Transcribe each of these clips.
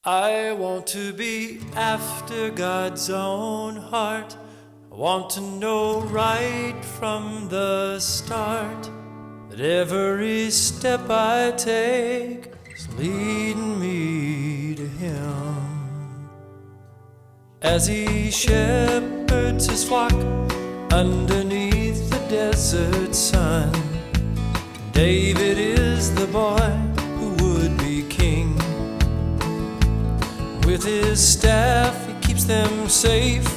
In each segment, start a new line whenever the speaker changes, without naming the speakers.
I want to be after God's own heart. I want to know right from the start that every step I take is leading me to Him. As He shepherds His flock underneath the desert sun, David is the boy who would be king. With his staff he keeps them safe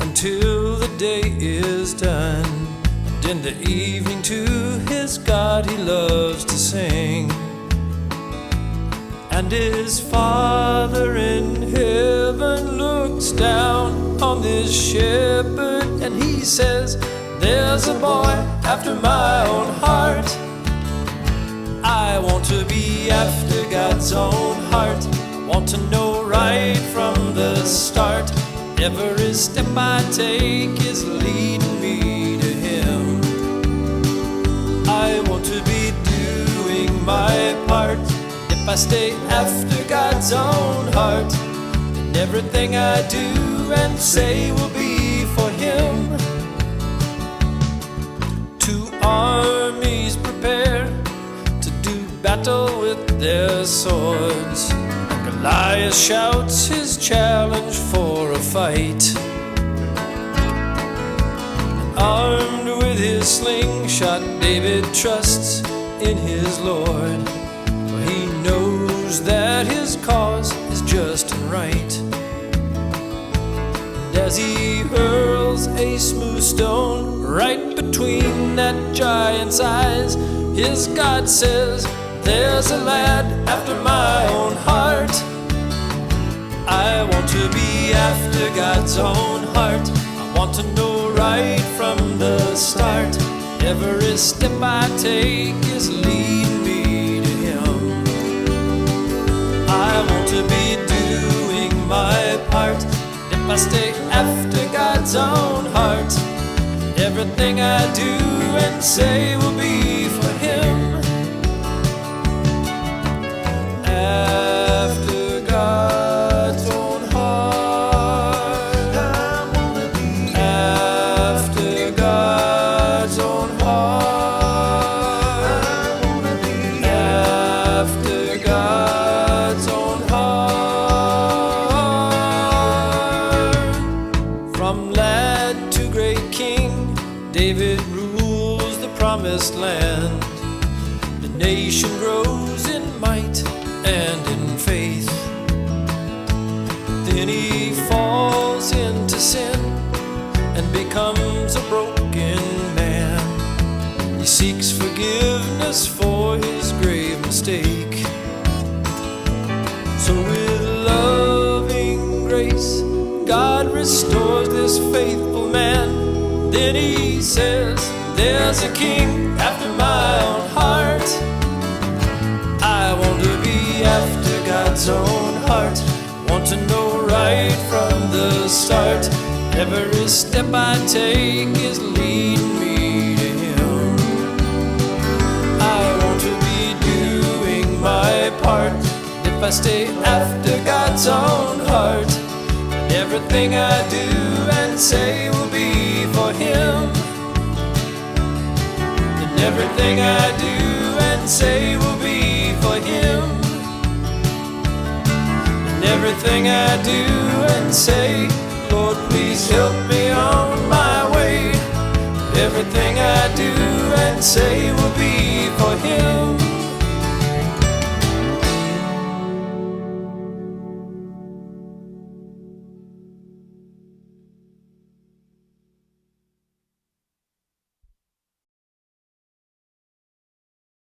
until the day is done. And in the evening to his God he loves to sing. And his Father in heaven looks down on this shepherd and he says, "There's a boy after my own heart." I want to be after God's own heart. I want to know right from the start. Every step I take is leading me to Him. I want to be doing my part. If I stay after God's own heart, then everything I do and say will be for Him. Two armies prepare to do battle with their swords. Goliath shouts his challenge for a fight. Armed with his slingshot, David trusts in his Lord, for he knows that his cause is just and right. And as he hurls a smooth stone right between that giant's eyes, his God says, "There's a lad after my own heart." I want to be after God's own heart. I want to know right from the start. Every step I take is leading me to Him. I want to be doing my part. If I stay after God's own heart, everything I do and say will be for Him. After God's own heart, I wanna be after God's own heart. I wanna be after God's own heart. From lad to great king, David rules the promised land. The nation grows in might and in faith. Then he falls into sin and becomes a broken man. He seeks forgiveness for his grave mistake. So with loving grace, God restores this faithful man. Then he says, "There's a king after my own heart." I want to be after God's own heart. Want to know right from the start. Every step I take is leading me to Him. I want to be doing my part. If I stay after God's own heart, everything I do and say will be for Him. And everything I do and say will be for Him. And everything I do and say, Lord, please help me on my way. Everything I do and say